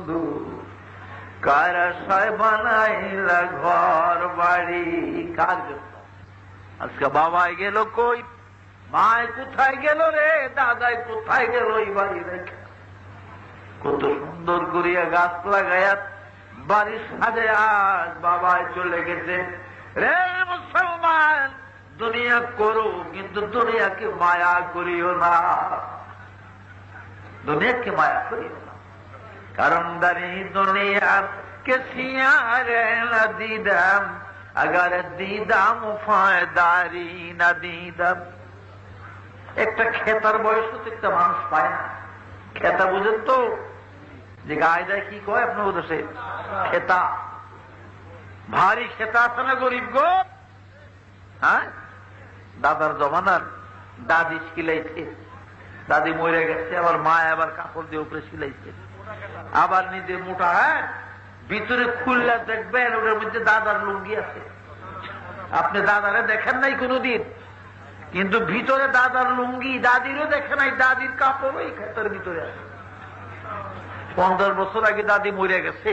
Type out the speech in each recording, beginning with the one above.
বন্ধু, কারা সায় বানাইলা ঘর বাড়ি, কার জন্য? আজকে বাবাই গেল কই, মায় কোথায় গেল রে, দাদাই কোথায় গেল এই বাড়ি রেখে? কত সুন্দর করিয়া গাছ লাগাইয়া বাড়ি সাজে আজ বাবাই চলে গেছে। রে মুসলমান, দুনিয়া করো কিন্তু দুনিয়াকে মায়া করিও না, দুনিয়াকে মায়া করিও না। কারণ দানি দুনিয়া কে সিয়ারে না দিদাম, আগার দিদাম ফায়দারি না দিদাম। একটা খেতার বয়স তো একটা মানুষ পায় না। খেতা বুঝেন তো, যে গায়ে যায় কি কয় আপনার দেশে? খেতা। ভারী খেতা আছে না গরিব গো? হ্যাঁ, দাদার জমানার দাদি সিলাইছে, দাদি মরে গেছে, আবার মা আবার কাপড় দিয়ে উপরে সিলাইছে, আবার নিজে মোটা। হ্যাঁ, ভিতরে খুললে দেখবেন ওটার মধ্যে দাদার লুঙ্গি আছে। আপনি দাদারে দেখেন নাই কোনদিন, কিন্তু ভিতরে দাদার লুঙ্গি, দাদিরও দেখে নাই, দাদির কাপড় ওই ক্ষেতের ভিতরে আছে। 50 বছর আগে দাদি মরে গেছে,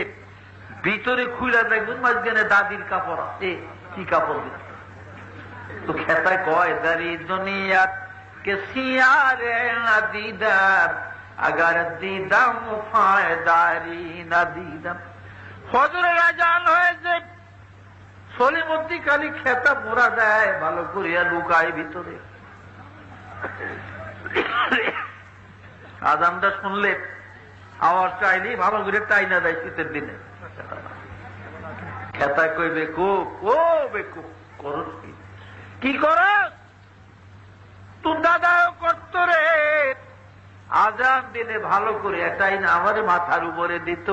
ভিতরে খুলে দেখবেন মাঝখানে দাদির কাপড় আছে। কি কাপড়? তো খেতায় কয় দারি দুনিয়া কে সিয়ারে না দিদার, আগার দিদাম ফায়দারি না দিদাম। ফজরের আজান হয়েছে, সলিমুদ্দি খালি খেতা মোড়া দেয়, ভালো করিয়া লুকায় ভিতরে। আজানটা শুনলে আওয়াজ চাইলে ভালো করে টাই না দেয় শীতের দিনে। খেতা কই বেকুব, ও বেকুব, করস কি করস? তোর দাদাও করত রে, আজান দিলে ভালো করে এটাই না আমার মাথার উপরে দিত,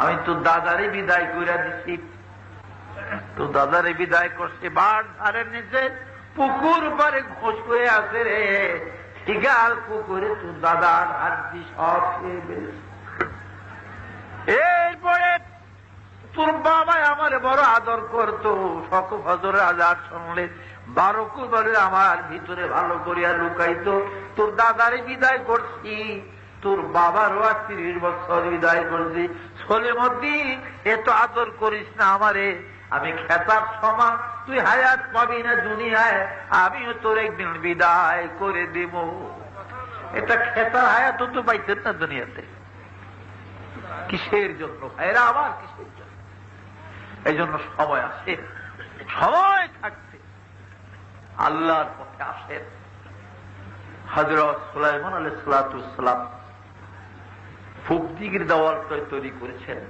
আমি তোর দাদারে বিদায় করে দিছি। তোর দাদারে বিদায় করছে, বাড় ধারের নিচে পুকুর পারে ঘোষ হয়ে আছে রে, শিগাল পুকুরে তোর দাদার হাড্ডি সব খেয়ে ফেলেছে। এরপরে তোর বাবাই আমার বড় আদর করতো, শখ ফজরের আজান শুনলে 12 কুরবানের আমার ভিতরে ভালো করিয়া লুকাইতো। তোর দাদারে বিদায় করছি, তোর বাবারও 30 বছর বিদায় করছি। সলিমুদ্দিন, এত আদর করিস না আমারে, আমি খেতার সমান, তুই হায়াত পাবি না দুনিয়ায়, আমিও তোর একদিন বিদায় করে দিব। এটা খেতার হায়াত তো পাইতেন না দুনিয়াতে। কিসের জন্য ভাইরা আবার, কিসের জন্য? এই জন্য সময় আসে, সময় থাকতে আল্লাহর পথে আসেন। হযরত সুলাইমান আলাইহিস সালাম ফুকদিগির দেওয়ালটা তৈরি করেছেন।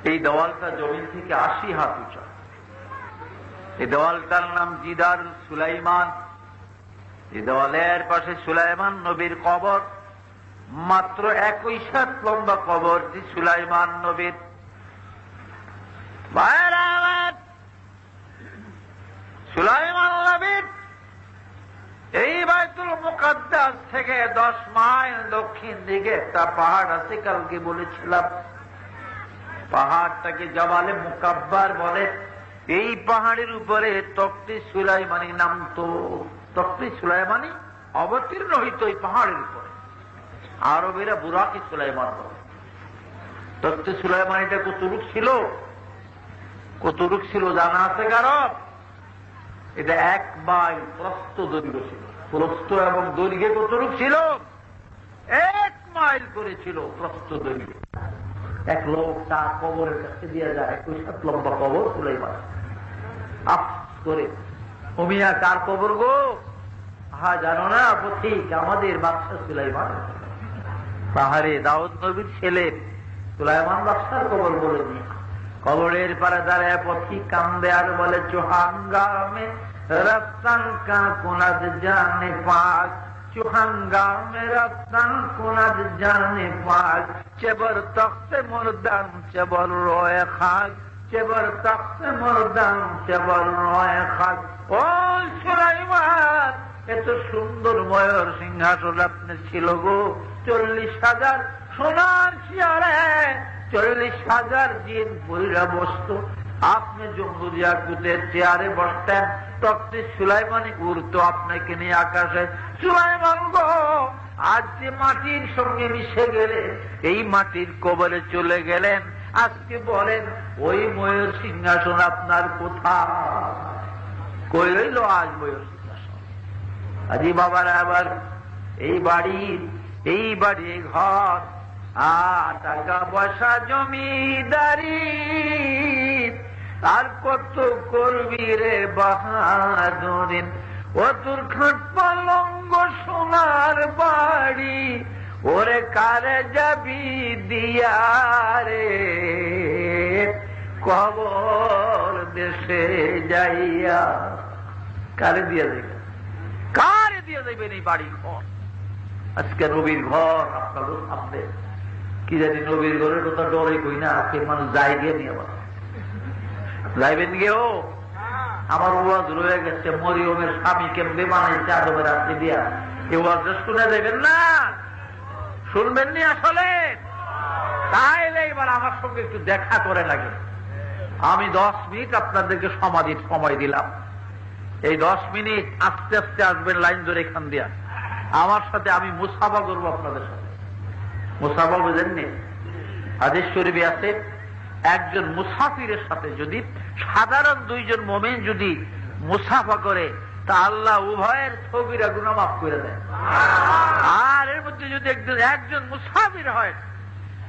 এই দেওয়ালটা জমিন থেকে 80 হাত উঁচা। এই দেওয়ালটার নাম জিদার সুলাইমান। এই দেওয়ালের পাশে সুলাইমান নবীর কবর, মাত্র 21 হাত লম্বা কবর সুলাইমান নবীর। সুলাইমান নবীর এই বাইতুল মুকাদ্দাস থেকে 10 মাইল দক্ষিণ দিকে একটা পাহাড় আছে, কালকে বলেছিলাম। পাহাড়টাকে জাবালে মুকাব্বার বলে। এই পাহাড়ের উপরে তখতে সুলাইমানি নামতো। তখতে সুলাইমানি অবতীর্ণ হইত এই পাহাড়ের উপরে। আরবেরা বুরাকি সুলাইমান বলে। তখতে সুলাইমানিটা কতটুক ছিল? কতটুক ছিল জানা আছে কারো? এটা 1 মাইল প্রস্থ দৈর্ঘ্য ছিল। প্রস্থ এবং দৈর্ঘ্যে কতটুক ছিল? 1 মাইল করে ছিল প্রস্থ দৈর্ঘ্য। এক লোক তার কবরের কাছে দিয়ে যায়, 21 হাত লম্বা কবর সুলাইমান। আফ করে, ওমিয়া কার কবর গো? হ্যাঁ জানো না, ঠিক আমাদের বাদশা সুলাইমান। পাহাড়ে দাউদ নবীর ছেলে সুলাইমান বাদশার কবর বলে নি। কবরের পারে দাঁড়ায় পথিক কান্দে আর বলে, চুহাঙ্গামে রফতান কা কুনাদ জানে পাক, চুহাঙ্গামে রফতান কুনাদ জানে পাক, চেবর তখতে মুরদান চেবর রয়ে খাক, চেবর তখতে মুরদান চেবর রয়ে খাক। ও সুলাইমান, এত সুন্দর ময়ূর সিংহাসন আপনি ছিল গো। 40,000 সোনার চেয়ারে 40,000 জিন বইরা বসত, আপনি জম্বুরিয়াকুতের চেয়ারে বসতেন। তখতে সুলাইমানি উড়তো আপনাকে নিয়ে আকাশে। সুলাইমান গো, আজ যে মাটির সঙ্গে মিশে গেলে এই মাটির কবরে চলে গেলেন, আজকে বলেন ওই ময়ূর সিংহাসন আপনার কোথায়? কই রইল আজ ময়ূর সিংহাসন? আজি বাবারা আবার এই বাড়ি ঘর আর টাকা পয়সা জমিদারি আর কত করবি রে বাহাদুরিন, ও তোর খাট পালঙ্গ সোনার বাড়ি, ওরে কারে যাবি দিয়া রে কবর দেশে যাইয়া? কারে দিয়া দেবে? কারে দিয়া দেবেন এই বাড়ি ঘর? আজকে নবীর ঘর আপনাদের সামনে, কি জানি নবীর ঘরের কথা ডরে কই না, আজকে মানুষ যাই গিয়ে নিয়ে আবার যাইবেন গিয়েও। আমার ওয়াজ রয়ে গেছে, মরিয়মের স্বামী কেমনে বানাইছে আদমের হাতে দিয়া, এই ওয়াজটা শুনে দেবেন না? শুনবেন নি আসলে? তাইলে এবার আমার সঙ্গে একটু দেখা করে লাগে। আমি 10 মিনিট আপনাদেরকে সমাধির সময় দিলাম। এই 10 মিনিট আস্তে আস্তে আসবেন লাইন ধরে এখান দিয়া আমার সাথে। আমি মুসাফা করবো আপনাদের সাথে। মুসাফা বুঝেননি? হাদিস শরীফে আছে, একজন মুসাফিরের সাথে যদি সাধারণ 2 জন মুমিন যদি মুসাফা করে তা আল্লাহ উভয়ের সগীরা গুনাহ মাফ করে দেয়। আর এর মধ্যে যদি একজন মুসাফির হয়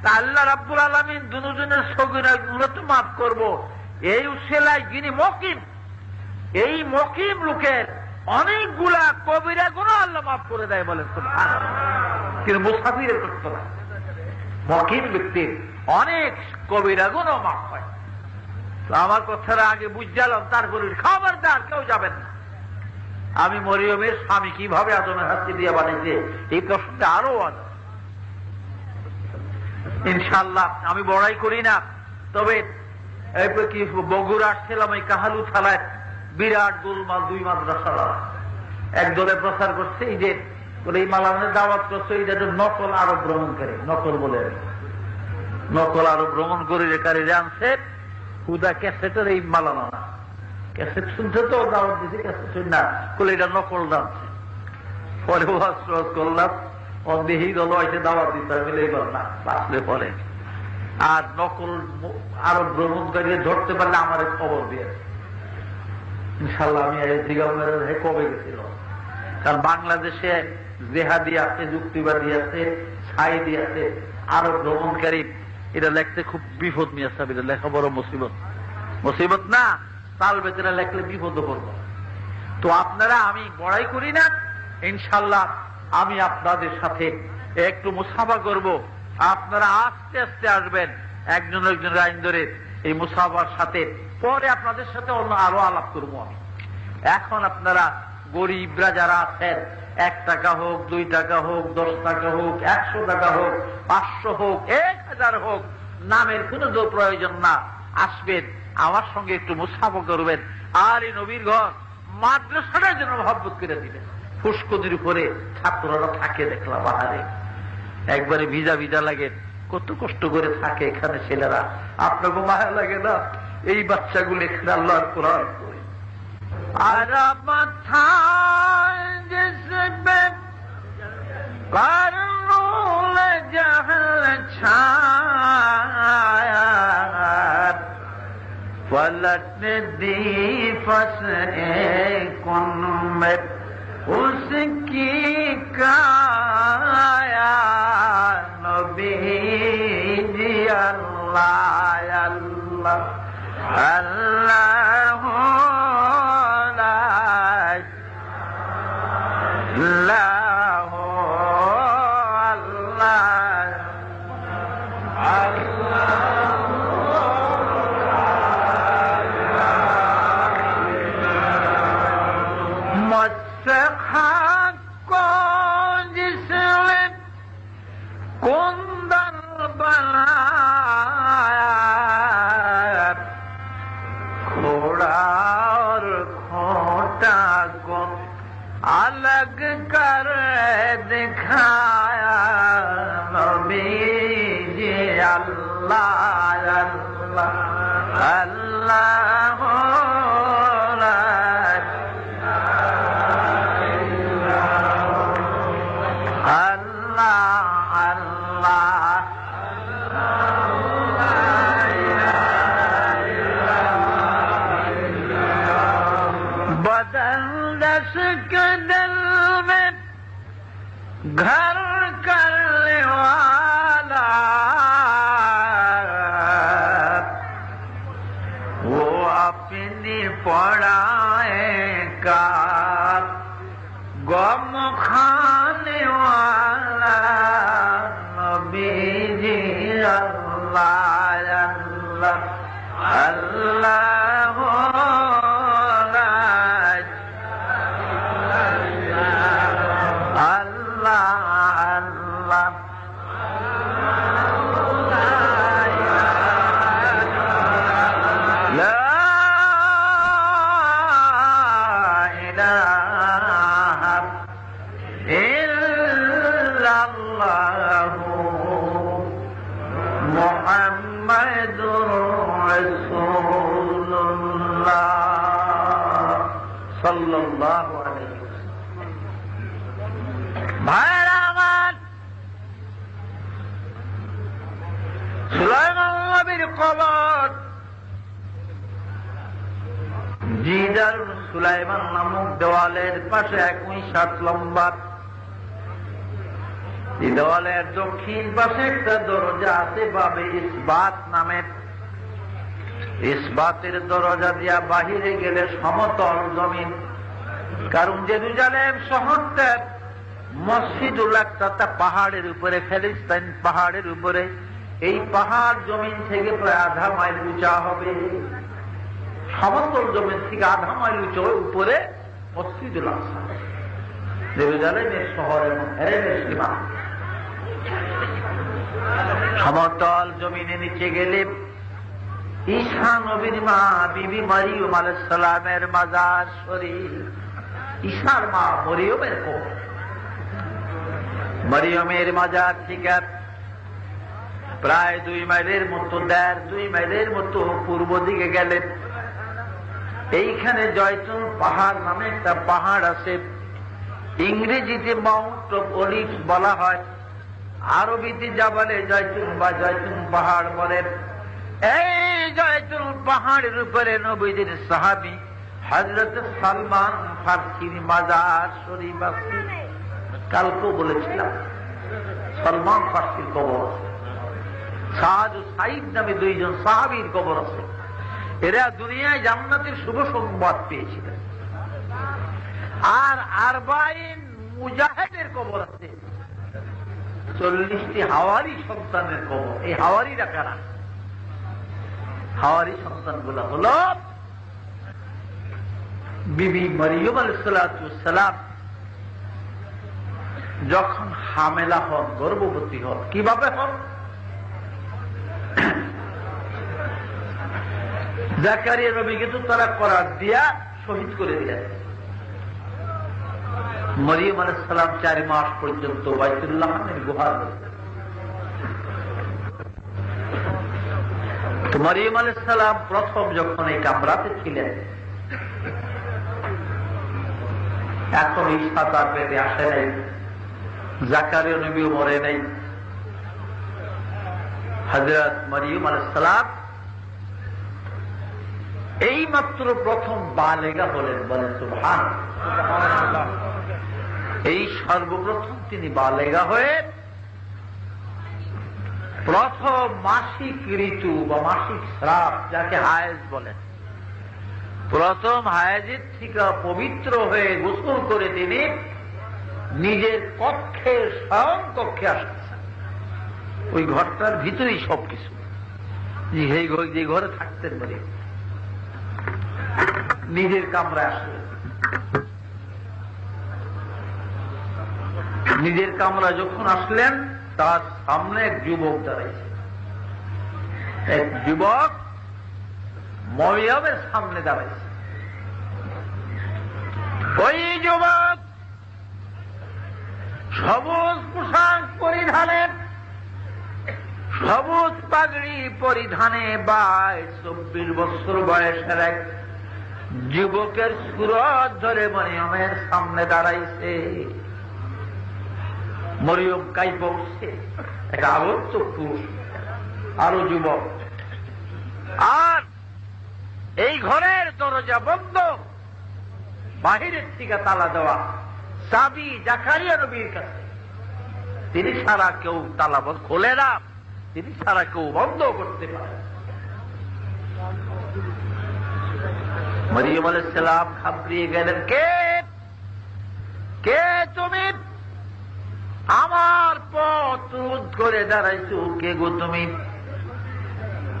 তা আল্লাহ রাব্বুল আলামিন দুজনের সগীরা গুনাহ তো মাফ করব। এই উসিলায় যিনি মুকিম, এই মুকিম লোকের অনেকগুলা কবিরা গুনাহ আল্লাহ মাফ করে দেয় বলেন সুবহানাল্লাহ। কিন্তু মুসাফিরের করতে না, মুকিম ব্যক্তির অনেক কবিরা গুনাহ মাফ হয়। তো আমার কথাটা আগে বুঝলাম, তারপরে খবরদার কেউ যাবেন না। আমি মরিয়মের স্বামী কিভাবে আদমের হাতে দিয়ে বানাইছে এই প্রশ্নটা আরো আছে ইনশাআল্লাহ। আমি বড়াই করি না, তবে কি বগুড়া আসছিলাম, এই কাহালু থালায় বিরাট গোলমাল 2 মাদ্রাসা একদলে প্রচার করছে, এই যে এই মালানের দাওয়াত করছে, এইটা নকল আরব ভ্রমণকারী, নকল বলে নকল আরব ভ্রমণকারী আনছে হুদা ক্যাসেটের এই মালানা না, ক্যাসেট শুনছে তো দাওয়াত দিছে, ক্যাসেট শুন না বলে এটা নকল দাঁড়ছে। পরে ওয়াজ করলাম, অন্দেহী দল এসে দাওয়াত দিতে হবে না বাঁচলে পরে। আর নকল আরব ভ্রমণকারী ধরতে পারলে আমার খবর দিয়ে ইনশাল্লাহ। আমি জিগামের কবে গেছিল, কারণ বাংলাদেশে জেহাদি আছে, যুক্তিবাদী আছে, সাইদি আছে, আরব ভ্রমণকারী, এটা লেখতে খুব বিপদ নিয়ে আসতে, এটা লেখা বড় মুসিবত। মুসিবত না, তাল বেতেরা লেখলে বিপদ করবো। তো আপনারা, আমি বড়াই করি না, ইনশাল্লাহ আমি আপনাদের সাথে একটু মুসাফা করব। আপনারা আস্তে আস্তে আসবেন একজন আইন ধরে এই মুসাফার সাথে, পরে আপনাদের সাথে অন্য আরো আলাপ করবো আমি। এখন আপনারা গরিবরা যারা আছেন, 1 টাকা হোক, 2 টাকা হোক, 10 টাকা হোক, 100 টাকা হোক, 500 হোক, 1000 হোক, নামের কোনো প্রয়োজন না, আসবেন আমার সঙ্গে একটু মুসাফা করবেন। আর এই নবীর ঘর মাদ্রাসাটার জন্য মহব্বত করে দিবেন। ফুসকদির উপরে ছাত্ররা থাকে দেখলাম, বাহারে একবারে ভিজা ভিজা লাগে, কত কষ্ট করে থাকে এখানে ছেলেরা। আপনাকে মায়া লাগে না? এই বাচ্চাগুলো এখানে আল্লাহর কোরআন করে আর মাথায় জিসবে কারনুল জাহল ছায়া पलट दी फसे कुन में उसकी काया नबी जी अल्लाह अल्लाह अल्लाह अल्लाह अलग कर दिखाया नबी जी अल्लाह अल्लाह अल्लाह अल्लाह घर करने वाला वो अपनी पढ़ाएगा, गम खाने वाला नबी जी अल्लाह अल्लाह সাল্লাল্লাহু আলাইহি ওয়াসাল্লাম। ভাইরা আমার, সুলাইমান নবীর কবর জিদারুল সুলাইমান নামক দেওয়ালের পাশে 21 হাত লম্বা। এই দেওয়ালের দক্ষিণ পাশে একটা দরজা আছে, বাবে ইসবাত নামের। ইসবাতের দরজা দিয়া বাহিরে গেলে সমতল জমিন। কারণ জেরুজালেম শহরটা মসজিদুল আকসা পাহাড়ের উপরে, ফিলিস্তিন পাহাড়ের উপরে। এই পাহাড় জমিন থেকে প্রায় আধা মাইল উঁচা হবে, সমতল জমিন থেকে আধা মাইল উঁচু উপরে মসজিদুল আকসা, জেরুজালেমের শহর এবং হেরেমের সীমা। সমতল জমিনে নিচে গেলে ঈসা নবীর মা বিবি মরিয়ম আলাইহিস সালামের মাজার শরীফ। ঈসার মা মরিয়মের কবর। মরিয়মের মাজার থেকে প্রায় 2 মাইলের মতো, 2 মাইলের মতো পূর্ব দিকে গেলেন। এইখানে জয়তুন পাহাড় নামে একটা পাহাড় আছে। ইংরেজিতে মাউন্ট অফ অলিভ বলা হয়, আরবিতে জাবালে জয়তুন বা জয়তুন পাহাড় বলেন। এই জয়তুন পাহাড়ের উপরে নবীজির সাহাবী হযরত সালমান ফারসির মাজার শরীফ আছে। কালকেও বলেছিলাম সালমান ফারসির কবর আছে। সাদ ও সাইদ নামে 2 জন সাহাবীর কবর আছে। এরা দুনিয়ায় জান্নাতের শুভ সংবাদ পেয়েছিলেন। আর 40 মুজাহিদের কবর আছে। 40টি হাওয়ারি সন্তানের কবর। এই হাওয়ারিরা কারা? হাওয়ারি সন্তানগুলো হলো বিবি মরিয়ম আলাইহিস সালাম যখন হামেলা হন, গর্ভবতী হন। কিভাবে হন? জাকারিয়া নবীকে তো তারা করার দিয়া শহীদ করে দিলেন। মরিয়ম আলাইহিস সালাম 4 মাস পর্যন্ত বাইতুল্লাহের গুহার মধ্যে। মরিয়ম আলাইহিস সালাম প্রথম যখন এই কামরাতে ছিলেন, এখন ঈসা তার পেটে আসে নাই, জাকারিয়া নবীও মরে নাই। হযরত মরিয়ম আলাইহিস সালাম এই মাত্র প্রথম বালেগা হলেন। বলেন সুবহানাল্লাহ। এই সর্বপ্রথম তিনি বালেগা হয়ে প্রথম মাসিক ঋতু বা মাসিক স্রাব, যাকে হায়েজ বলেন, প্রথম হায়েজের থেকে পবিত্র হয়ে গোসল করে তিনি নিজের কক্ষে, শয়ন কক্ষে আসতেছেন। ওই ঘরটার ভিতরেই সবকিছু। যে ঘরে থাকতেন বলে নিজের কামরায় আসলেন। নিজের কামরা যখন আসলেন, তার সামনে এক যুবক দাঁড়াইছে। এক যুবক মরিয়মের সামনে দাঁড়াইছে। ওই যুবক সবুজ পোশাক পরিধানে, সবুজ পাগড়ি পরিধানে 22-24 বছর বয়সের এক যুবকের সুরত ধরে মরিয়মের সামনে দাঁড়াইছে। মরিয়ম কাইপা উঠছে। একটা আলোচ্য পুরুষ, আরো যুবক। আর এই ঘরের দরজা বন্ধ, বাহিরের থেকে তালা দেওয়া, চাবি জাকারিয়া নবীর কাছে। তিনি ছাড়া কেউ তালা খোলে না, তিনি ছাড়া কেউ বন্ধ করতে পারে। মরিয়ম আলাইহিস সালাম ঘাবড়িয়ে গেলেন, কে তুমি? আমার পথ রোধ করে দাঁড়াইছো, কে গো তুমি?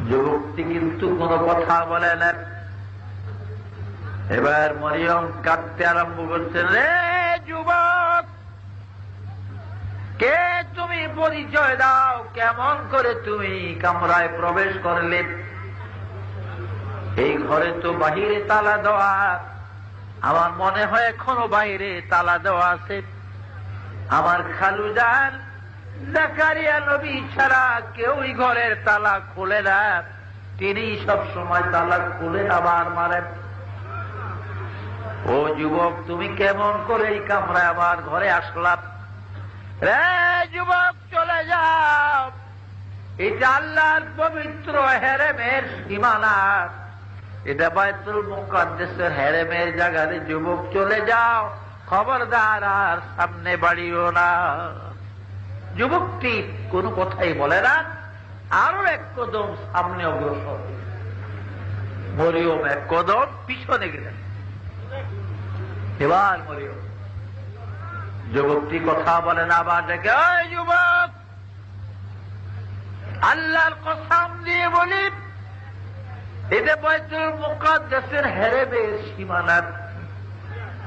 যুবকটি কিন্তু কোনো কথা বলে না। এবার মরিয়ম কাঁদতে আরম্ভ করছেন, রে যুবক, কে তুমি? পরিচয় দাও, কেমন করে তুমি কামরায় প্রবেশ করলে? এই ঘরে তো বাহিরে তালা দেওয়া, আমার মনে হয় এখনো বাইরে তালা দেওয়া আছে। আমার খালুজান জাকারিয়া নবী ছাড়া কেউই ঘরের তালা খোলে না, তিনি সব সময় তালা খুলে আবার মারেন। ও যুবক, তুমি কেমন করে এই কামরায় আমার ঘরে আসলাম? রে যুবক, চলে যাও, এটা আল্লাহর পবিত্র হেরেমের সীমানা, এটা বাইতুল মুকাদ্দাসের হেরেমের জায়গায়। যুবক, চলে যাও, খবরদার আর সামনে বাড়িও না। যুবকটি কোনো কথাই বলে না, আরো এক কদম সামনে অগ্রসর। মরিয়ম এক কদম পিছনে গেলেন। এবার মরিয়ম, যুবকটি কথা বলে না, আবার ডেকে, ওই যুবক, আল্লাহর কসম দিয়ে বলি, এটা বাইতুল মুকাদ্দাসের হেরেমের সীমানা,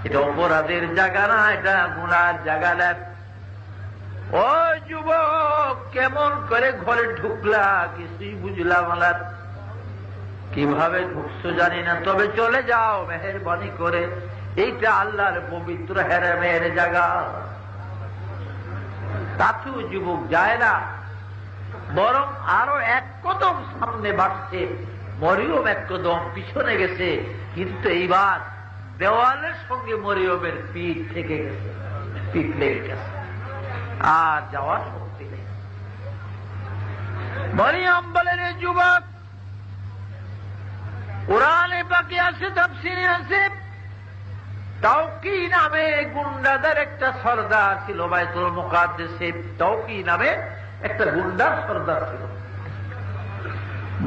এটা অপরাধের জায়গা না, এটা গুনার জায়গা না। ও যুবক, কেমন করে ঘরে ঢুকলা কিছুই বুঝলাম না, কিভাবে ঢুকছো জানি না, তবে চলে যাও মেহেরবানি করে, এইটা আল্লাহর পবিত্র হেরেমের জায়গা। তাতেও যুবক যায় না, বরং আরো এক কদম সামনে বাড়ছে। মরিয়ম এক কদম পিছনে গেছে, কিন্তু এইবার দেওয়ালের সঙ্গে মরিয়মের পিঠ থেকে গেছে, পিঠ লেগে গেছে, আর যাওয়ার শক্তি নেই। মরিয়ম বলেন, যুবক, কোরআনে পাকে আছে, তাফসীরে আছে, তাওকি নামে গুন্ডাদের একটা সর্দার ছিল বাইতুল মুকাদ্দাসে। তাওকি নামে একটা গুন্ডার সর্দার ছিল।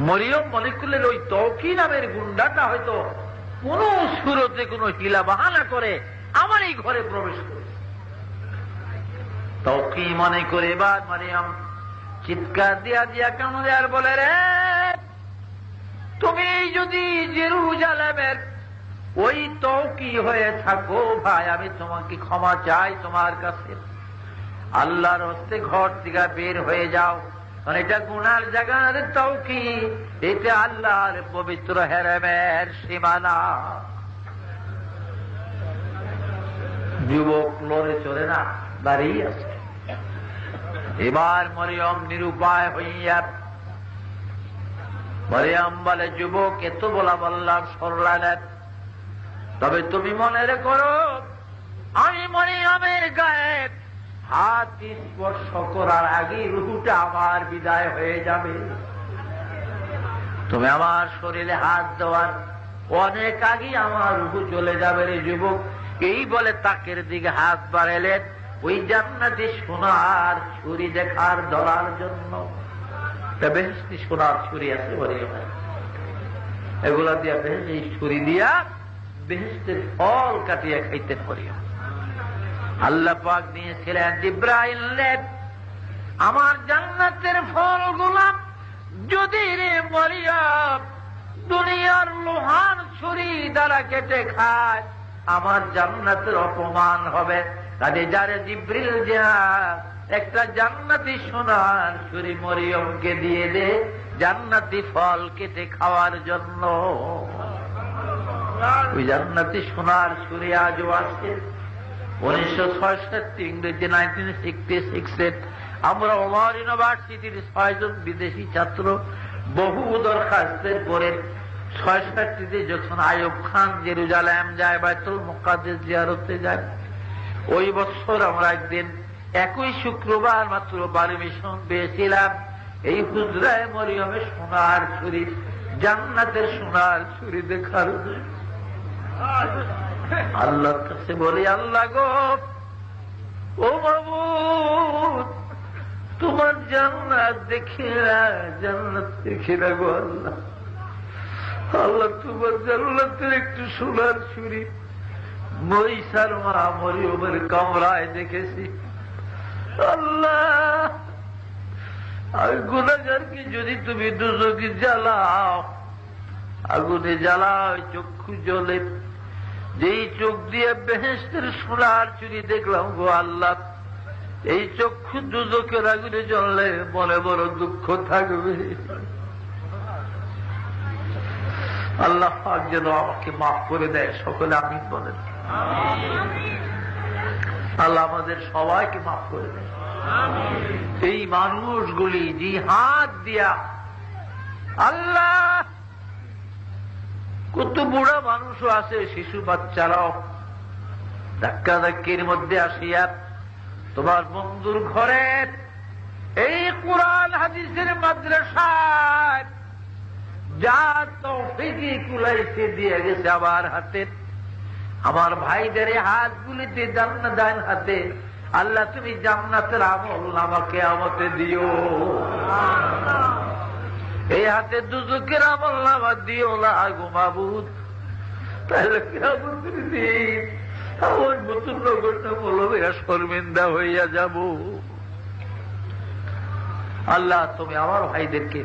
মরিয়ম মনে করলেন ওই তাওকি নামের গুন্ডাটা হয়তো কোন সুরতে কোন হিলা বাহানা করে আমার এই ঘরে প্রবেশ করে। তাওকি মনে করে এবার মরিয়ম চিৎকার দিয়া কামড়ে আর বলে, রে তুমি যদি জেরুজালেমের ওই তাওকি হয়ে থাকো, ভাই আমি তোমাকে ক্ষমা চাই তোমার কাছে, আল্লাহর হস্তে ঘর থেকে বের হয়ে যাও, কারণ এটা গুনার জায়গা। তাওকি এটা আল্লাহর পবিত্র হেরেমের সীমানা। যুবক লড়ে চলে না, দাঁড়িয়ে আছে। এবার মরিয়ম নিরুপায় হইয়া মরিয়ম বলে, যুবক, এত বললাম সরলালেন, তবে তুমি মনে করো আমি মরিয়মের গায়ে হাত স্পর্শ করার আগে রুহুটা আমার বিদায় হয়ে যাবে। তুমি আমার শরীরে হাত দেওয়ার অনেক আগে আমার রুহু চলে যাবে রে যুবক। এই বলে তাকের দিকে হাত বাড়ালেন ওই জান্নাতি সোনার ছুরি দেখার ধরার জন্য। বেহেশতি সোনার ছুরি আছে মরিয়মের, এগুলা দিয়া এই ছুরি দিয়া বেহেশতের ফল কাটিয়া খাইতেন মরিয়ম। আল্লাহ পাক দিয়েছিলেন জিব্রাইল, আমার জান্নাতের ফলগুলা যদি রে মরিয়ম দুনিয়ার লোহার ছুরি দ্বারা কেটে খায় আমার জান্নাতের অপমান হবে। তাহলে যারে জিব্রিল যা একটা জান্নাতি সোনার ছুরি মরিয়মকে দিয়ে দে জান্নাতি ফল কেটে খাওয়ার জন্য। ওই জান্নাতি সোনার ছুরি আজও আছে। 1966 ইংরেজি 1966 আমরা ওমর ইউনিভার্সিটির 6 জন বিদেশি ছাত্র বহু দরখাস্তের পরে 66 যখন আইয়ুব খান জেরুজালেম যায় বাইতুল মুকাদ্দাস জিয়ারতে যায়, ওই বছর আমরা একদিন একই শুক্রবার মাত্র পারমিশন পেয়েছিলাম এই হুজরায়ে মরিয়মের সোনার ছুরি, জান্নাতের সোনার ছুরি দেখার। আল্লাহর কাছে বলি, আল্লাহ গো, ও মাবুদ, তোমার জান্নাত দেখে না, জান্নাত দেখে না গো আল্লাহ। আল্লাহ তোমার জান্নাতের একটু সোনার চুরি মরিসার মা মরিয়মের কামরায় দেখেছি। আল্লাহ আমি গুনাহগারকে যদি তুমি দুজকে জ্বালাও, আগুনে জ্বালাও, চক্ষু জ্বলে, যেই চোখ দিয়ে বেহেশতের সোনার চুরি দেখলাম গো আল্লাহ, এই চক্ষু দুজকের আগুনে জ্বললে মনে বড় দুঃখ থাকবে। আল্লাহ পাক যেন আমাকে মাফ করে দেয়। সকলে আমিন বলেন। আল্লাহ আমাদের সবাইকে মাফ করে দেয়। এই মানুষগুলি জিহাদ দিয়া, আল্লাহ কত বুড়া মানুষও আছে, শিশু বাচ্চারাও ধাক্কা ধাক্কির মধ্যে আসিয়া তোমার বন্ধুর ঘরে এই কোরআন হাদিসের মাদ্রাসায় যা তৌফিকি কুলাইতে দিয়ে গেছে আমার হাতে, আমার ভাইদের হাতগুলিতে জান্নাত দেন হাতে। আল্লাহ তুমি জান্নাতের আমল আমাকে আমাকে দিও, এই হাতে দুজকের আমল আমার দিও না গো মাবুদ। তাহলে কিয়ামতের দিন আমার নতুন নগরটা বলবে শর্মিন্দা হইয়া যাব। আল্লাহ তুমি আমার ভাইদেরকে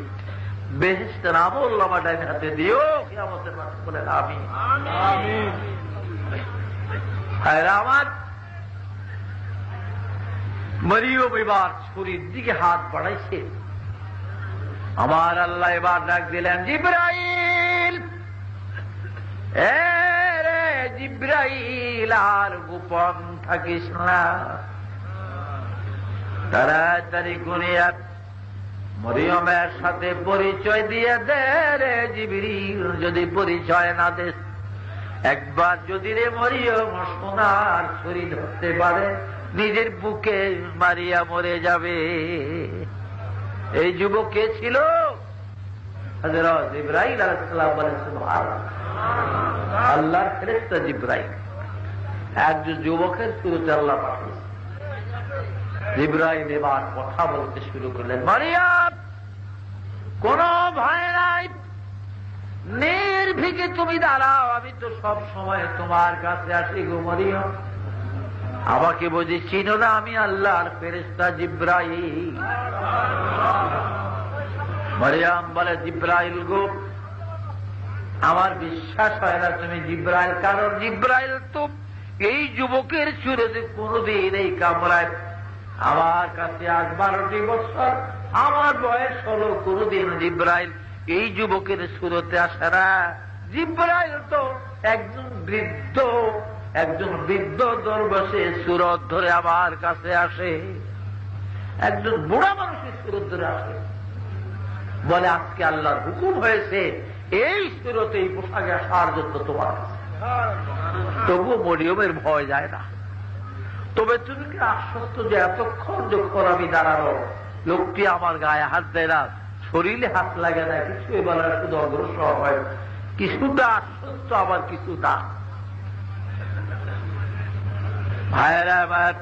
বেহেশতের আমল আমার ডাইন হাতে দিও কিয়ামতের মাঠে। বলেন আমিন। আমার মরিয়ম এবার ছুরির দিকে হাত বাড়াইছে। আমার আল্লাহ এবার ডাক দিলেন, জিবরাইল, রে জিবরাইল, আর গোপন থাকিস না, তাড়াতাড়ি গুনিয়া মরিয়মের সাথে পরিচয় দিয়ে দে রে জিবরিল। যদি পরিচয় না দে, একবার যদি রে মরিয়ম সোনার ছুরি ধরতে পারে, নিজের বুকে মারিয়া মরে যাবে। এই যুবক কে ছিল? হযরত জিবরাইল আলাইহিস সালাম বলেন সুবহানাল্লাহ, আল্লাহর ফেরেশতা জিবরাইল একজন যুবকের সুরতে আল্লাহ পাঠিয়েছে। জিবরাইল এবার কথা বলতে শুরু করলেন, মারিয়াম কোন ভয় নাই, নির্ভীকে তুমি দাঁড়াও, আমি তো সব সময় তোমার কাছে আসি গো মরিয়ম। আমাকে বুঝি চিনো না? আমি আল্লাহর ফেরেশতা জিবরাইল। মরিয়ম বলে, জিবরাইল গো, আমার বিশ্বাস হয় না তুমি জিবরাইল, কারণ জিবরাইল তো এই যুবকের সুরতে কোনদিন এই কামরায় আমার কাছে 12টি বছর, আমার বয়স হলো, কোনদিন জিবরাইল এই যুবকের সুরতে আসে না। জিবরাইল তো একজন বৃদ্ধ দরবেশে সুরত ধরে আমার কাছে আসে, একজন বুড়া মানুষের সুরত ধরে আসে। বলে আজকে আল্লাহর হুকুম হয়েছে এই সুরতে এই পোশাকে আসার জন্য তোমার কাছে। তবুও মরিয়মের ভয় যায় না। তবে তুমি কি আশ্বস্ত যে এতক্ষণ যখন আমি দাঁড়ানো, লোকটি আমার গায়ে হাত দেয় না, শরীরে হাত লাগে না, কিছু এবার শুধু অগ্রসর হয়, কিছুটা আশ্বস্ত, আবার কিছুটা। ভাইয়েরা এবার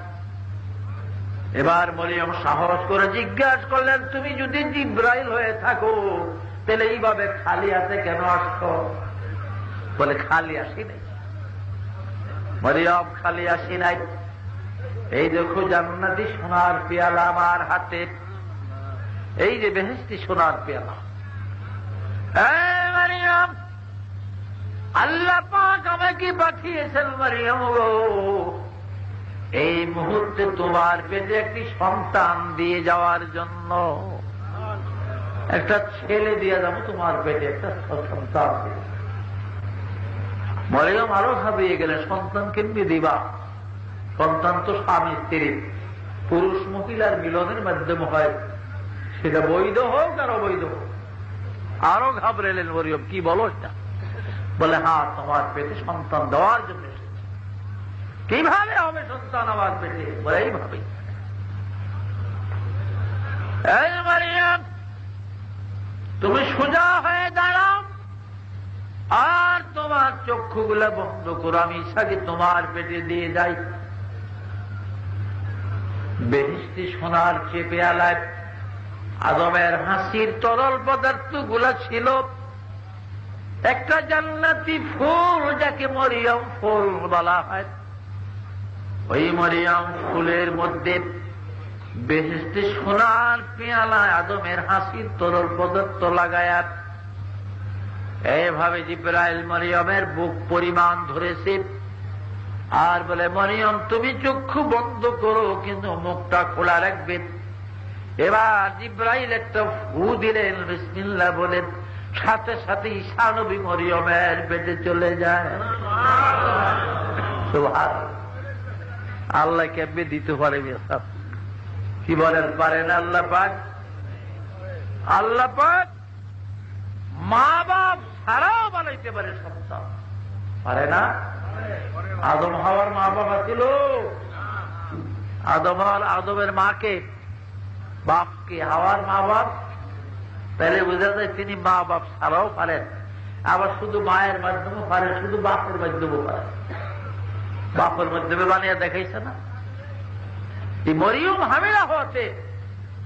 এবার মরিয়ম সাহস করে জিজ্ঞাসা করলেন, তুমি যদি জিবরাইল হয়ে থাকো তাহলে এইভাবে খালি হাতে কেন আসছো? বলে খালি আসি নাই মরিয়ম, খালি আসি নাই। এই দেখো জান্নাতি সোনার পেয়ালা আমার হাতে, এই যে বেহেশতি সোনার পেয়ালা। মরিয়ম, আল্লাহ পাক আমাকে পাঠিয়েছেন মরিয়ম গো, এই মুহূর্তে তোমার পেটে একটি সন্তান দিয়ে যাওয়ার জন্য। একটা ছেলে দিয়ে যাবো তোমার পেটে, একটা সন্তান। মরিয়ম আরো ভাবিয়ে গেলে, সন্তান কেমনি দিবা? সন্তান তো স্বামী স্ত্রীর, পুরুষ মহিলার মিলনের মাধ্যমে হয়, সেটা বৈধ হোক আর অবৈধ হোক। আরো ঘাবড়েলেন মরিয়ম, কি বলো এটা? বলে হ্যাঁ, তোমার পেটে সন্তান দেওয়ার জন্য। কিভাবে হবে সন্তান আমার পেটে? বলে এইভাবে। এই মরিয়ম, তুমি সোজা হয়ে দাঁড়াও আর তোমার চক্ষুগুলা বন্ধ করো, আমি ঈসাকে তোমার পেটে দিয়ে যাই। বেহেশতি সোনার চেয়ে পেয়ালায় আদমের হাসির তরল পদার্থ গুলা ছিল। একটা জান্নাতি ফুল যাকে মরিয়ম ফুল বলা হয়, ওই মরিয়ম ফুলের মধ্যে বেহেশতি সোনার পেয়ালায় আদমের হাসির তরল পদার্থ লাগায়া এইভাবে জিবরাইল মরিয়মের বুক পরিমাণ ধরেছে আর বলে, মরিয়ম তুমি চক্ষু বন্ধ করো কিন্তু মুখটা খোলা রাখবে। এবার জিবরাইল একটা ফু দিলেন, বিসমিল্লাহ বলেন, সাথে সাথে ঈসা নবী মরিয়মের পেটে চলে যায়। সুবহানাল্লাহ। আল্লাহ কেমনে দিতে পারে? কি বলেন, পারেন আল্লাহ পাক? আল্লাহ পাক মা বাপ ছাড়াও বানাইতে পারে সন্তান, পারে না? আদম হাওয়ার মা বাবা ছিল, আদমের মাকে বাপকে হাওয়ার মা বাপ, তাহলে বোঝা যায় তিনি মা বাপ ছাড়াও পারেন। আবার শুধু মায়ের মাধ্যমে পারেন, শুধু বাপের মাধ্যমে পারেন। বাপের মাধ্যমে বানিয়ে দেখাইছে না? এই মরিয়ম হামিলা হওয়াতে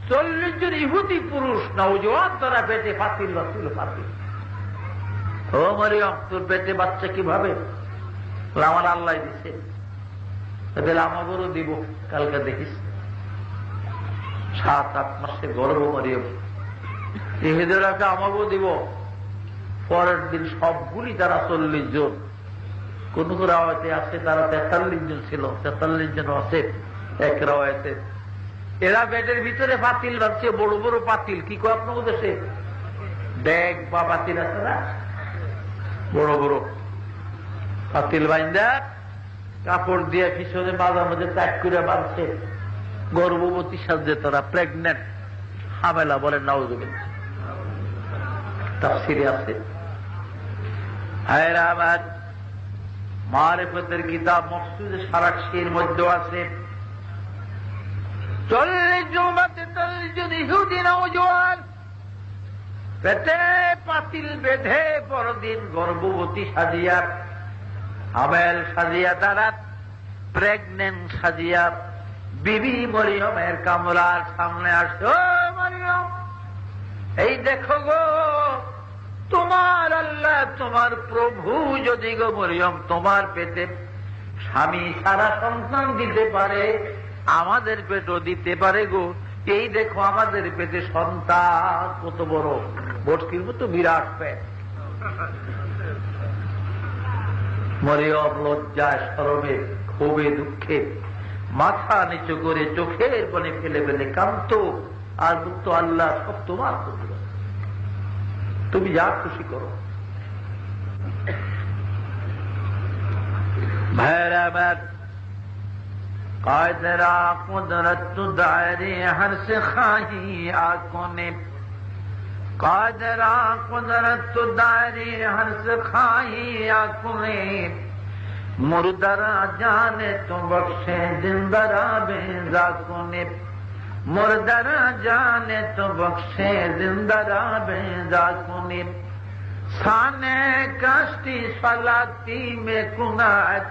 40 জন ইহুদি পুরুষ নওজোয়ান তারা পেটে ফাতিল বাতিল ফাতিল। ও মরিয়ম, তোর পেটে বাচ্চা কিভাবে? আমার আল্লাহ দিছে। তাহলে আমাদেরও দিব, কালকে দেখিস। 7-8 মাসে গর্ভ মরিয়ম, ইহুদিরাকে আমাকেও দিব। পরের দিন সবগুলি তারা 40 জন, কোন কোন রাওয়াতে আছে তারা 43 জন ছিল, 43 জন আছে এক রাওয়াতে। এরা পেটের ভিতরে পাতিল বাঁধছে, বড় বড় পাতিল। কি কয় আপনার দেশে? ব্যাগ বা পাতিল আছে না, বড় বড় পাতিল বাইন্দা কাপড় দিয়ে পিছনে মাঝে মাঝে প্যাক করে বাঁধছে। গর্ভবতী সাজে তারা, প্রেগনেন্ট হামেলা বলেন নাউজুবিল্লাহ। তাফসীরে আছে। হায়রা আমার মারিফতের কিতাব মকসুদে সারাক্ষীর মধ্যে আছে 40 জন বা 43 জন ইহুদি নওজোয়ান পেটে পাতিল বেঁধে পরদিন গর্ভবতী সাজিয়া, হামেল সাজিয়া, তারা প্রেগনেন্ট সাজিয়া বিবি মরিয়মের কামরার সামনে আসছে। ও মরিয়ম, এই দেখো গো, তোমার আল্লাহ, তোমার প্রভু যদি গো মরিয়ম তোমার পেটে স্বামী সারা সন্তান দিতে পারে, আমাদের পেটও দিতে পারে গো। এই দেখো আমাদের পেটে সন্তান কত বড়, বটকির মতো বিরাট পেট। মরিয়ম লজ্জায়, শরমে, ক্ষোভে, দুঃখে মাথা নিচু করে চোখের পানি ফেলে ফেলে কান্ত আর বলতো, আল্লাহ সব তোমার পুত্র, তুমি যা খুশি করো। ভাইরা আমার, কায়দরা কুদরত দায়রে হর সে খাহি आंखों ने, कायदरा कुदरत दायरे हर से खाही आंखों ने, मुर्दरा जाने तो बख्शे जिंदरा बेजाकों ने, मुर्दरा जाने तो बख्शे जिंदरा बेजाकों ने, साने कश्ती सलाती में कुनात,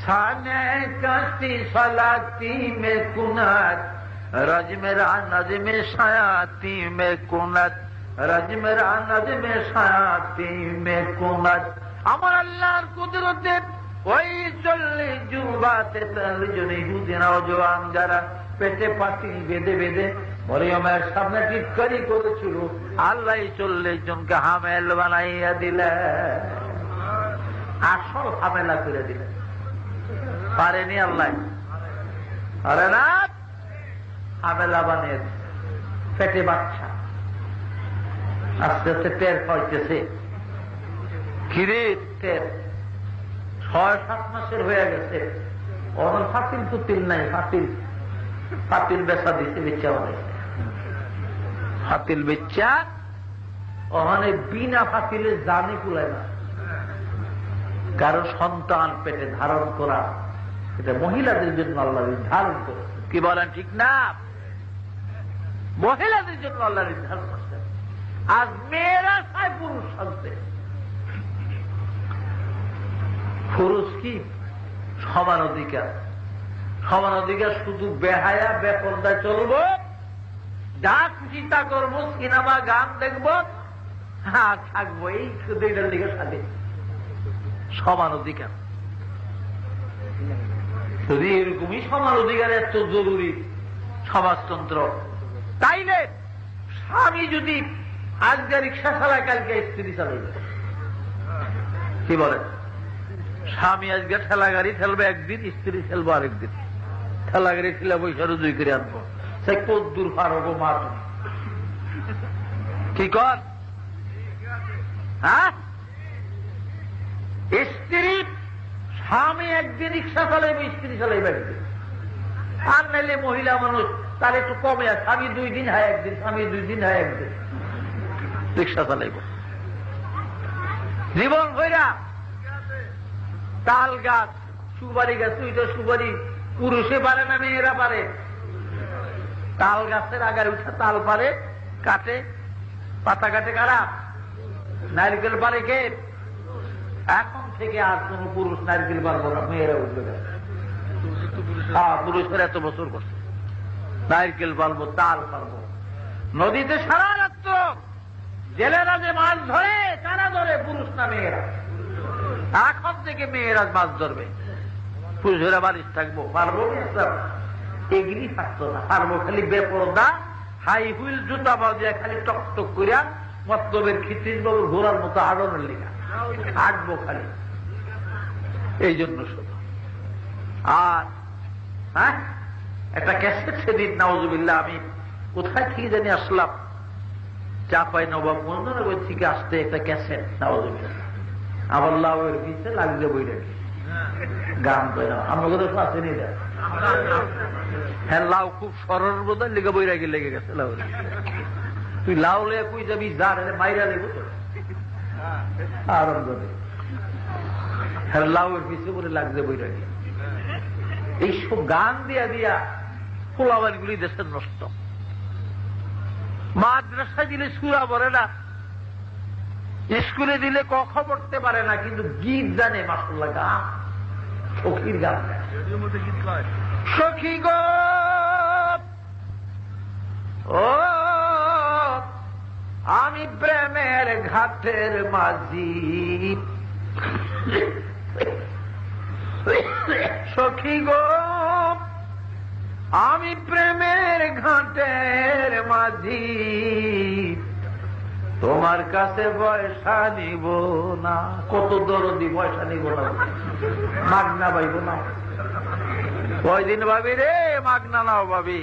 साने कश्ती सलाती में कुनात, रज मेरा नज में शायाती में कुनत, रज मेरा नज में शायाती में कुनत। আমার আল্লাহর কুদরতে ওই 40 যুবাতে 43 জন ইহুদি নওজোয়ান যারা পেটে পাতিল বেঁধে বেঁধে মরিয়মের সামনে টিটকারি করেছিল, আল্লাহ 40 জনকে হামেল বানাইয়া দিলেন, আসল হামেলা করে দিলেন। পারেনি আল্লাহ? আরে না, হামেলা বানিয়ে পেটে বাচ্চা। আস্তে আস্তে টের পাইতেছে, কিরে টের 6-7 মাসের হয়ে গেছে, অনেক ফাতিল তুতিল নাই, ফাতিল বেচা দিচ্ছে, বেচা বানাইছে ফাতিল বেচা। ওখানে বিনা ফাতিলে জানি কুলায় না। কারো সন্তান পেটে ধারণ করা এটা মহিলাদের জন্য আল্লাহ নির্ধারণ করেছে। কি বলেন, ঠিক না? মহিলাদের জন্য আল্লাহ নির্ধারণ করছেন। আজ মেয়েরা চায় পুরুষ সাজতে। পুরুষ কি সমান অধিকার, সমান অধিকার শুধু বেহায়া বেপরদায় চলব, যা খুশি তা করবো, সিনেমা গান দেখবো, হ্যাঁ থাকবো, এই শুধু এটার দিকে স্বাধীন। সমান অধিকার যদি এরকমই সমান অধিকার এত জরুরি সমাজতন্ত্র, তাইলে স্বামী যদি আজকে রিক্সা চালায় কালকে স্ত্রী চালাইবে, কি বলে? স্বামী আজকে ঠেলা গাড়ি ঠেলবে একদিন, স্ত্রী ঠেলবো আরেকদিন। ঠেলা গাড়ি ঠেলা পয়সা রুজুই করে আনবো, সে কদ্দুর পার হবো মা তুমি, কি কর? হ্যাঁ, স্ত্রী স্বামী একদিন রিক্সা চালাইবে, স্ত্রী চালাইবে একদিন। আর নাইলে মহিলা মানুষ তার একটু কমে, স্বামী 2 দিন হয় একদিন, স্বামী 2 দিন হয় একদিন রিক্সা চালাইব। জীবন ভৈরা তাল গাছ, সুপারি গাছ, ওইটা সুপারি পুরুষে পারে না মেয়েরা পারে? তাল গাছের আগারে উঠে তাল পারে, কাটে, পাতা কাটে কারা? নারকেল পারে কে? এখন থেকে আর কোন পুরুষ নারকেল পারবো না, মেয়েরা উঠবে। পুরুষের এত বছর করছে, নারকেল পারবো, তাল পারবো। নদীতে সারা রাত্র জেলেরা যে মাছ ধরে, তারা ধরে, পুরুষ না মেয়েরা। এখন থেকে মেয়েরা মাছ ধরবে, পুরুষেরা বাড়ির থাকবো, পারবো? এগিরি থাকতো না, পারবো খালি বেপরদা হাই হুইল জুতা বাজিয়া খালি টকটক করিয়া মতলবের খিচিস বাবুর ঘোরার মতো আড়নের লিখা হাঁটবো খালি, এই জন্য শুধু। আর হ্যাঁ, একটা ক্যাসেট সেদিন নাউজুবিল্লাহ আমি কোথায় থেকে জানি আসলাম, চাপাই নবাব মন্দির থেকে আসতে একটা ক্যাসেট, নাউজুবিল্লাহ আমার লাউয়ের পিছিয়ে লাগছে বই রাখি গান করে না, আমার কথা আসেনি। হ্যাঁ, লাউ খুব সরল বোধ হয়, লেগে বই রাখি লেগে গেছে লাউ। তুই লাউ লেগে কই যাবি, যা মাইরা লেগো তো আরম্ভ করে। হ্যাঁ, লাউয়ের পিছিয়ে বলে লাগছে বই রাখি। এইসব গান দিয়া দিয়া পোলাবানগুলি দেশের নষ্ট। মাদ্রাসা দিলে সূরা পড়ে না, স্কুলে দিলে ক পড়তে পারে না, কিন্তু গীত জানে মাশাআল্লাহ, গান, সখীর গান। সখী গো ও আমি প্রেমের ঘাটের মাঝি, সখী গো আমি প্রেমের ঘাটের মাঝি, তোমার কাছে পয়সা নিব না। কত দরদি, পয়সা নিব না, মাগনা পাইব না। কয়দিন ভাবি রে, মাগনা নাও ভাবি,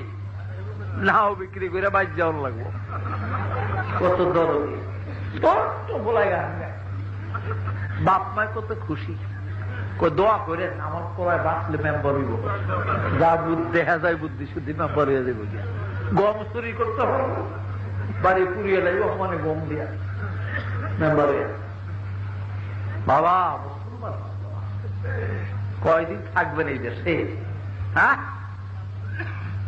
নাও বিক্রি করে বাইর যাওয়ার লাগবো। কত দরদি, তো বলাই গান। বাপ মায় কত খুশি, দোয়া করে আমার পড়ায় বাঁচলে মেম্বার হইব, যা দেখা যায় বুদ্ধি শুদ্ধি মেম্বার হয়ে যাবে। গম চুরি করতে হবে, বাড়ি পুড়িয়ে লাগবে, মানে গম দিয়া মেম্বার হয়ে। বাবা কয়দিন থাকবেন এই দেশে? হ্যাঁ,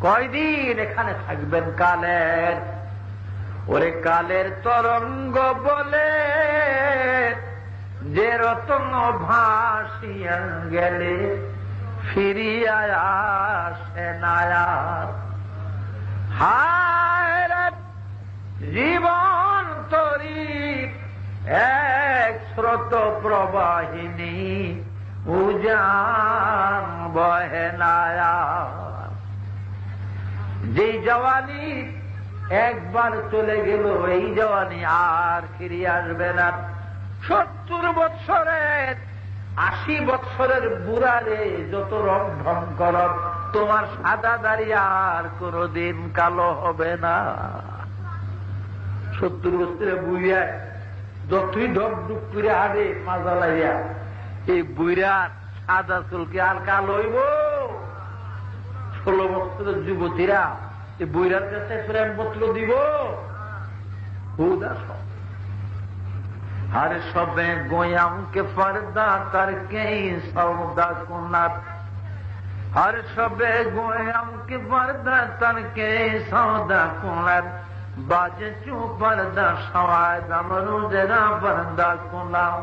কয়দিন এখানে থাকবেন? কালের ওরে কালের তরঙ্গ বলে যে রতন ভাসিয়া গেলে ফিরিয়া আসে না। হায় জীবন তরি এক স্রোত প্রবাহিনী উজান বহে না। যেই জওয়ানি একবার চলে গেল, এই জওয়ানি আর ফিরে আসবে না। 70 বৎসরের 80 বৎসরের বুড়ারে যত রং ঢং কর, তোমার সাদা দাড়ি আর কোনদিন কালো হবে না। 70 বছরে বুড়িয়া যতই ঢক ডুক করে হাঁটে মাজা লাইয়া, এই বুড়ার সাদা চুলকে আর কালো হইব? 16 বছরের যুবতীরা এই বুড়ার কাছে প্রেম পত্র দিব? হুদা সব। हर शबे गोयाम के पर्दा करके सौदा कुनार, हर शबे गोयाम के पर्दा करके सौदा कुनार, बाजे चू पर्दा सवाद अमरू जरा पर्दा कुनार।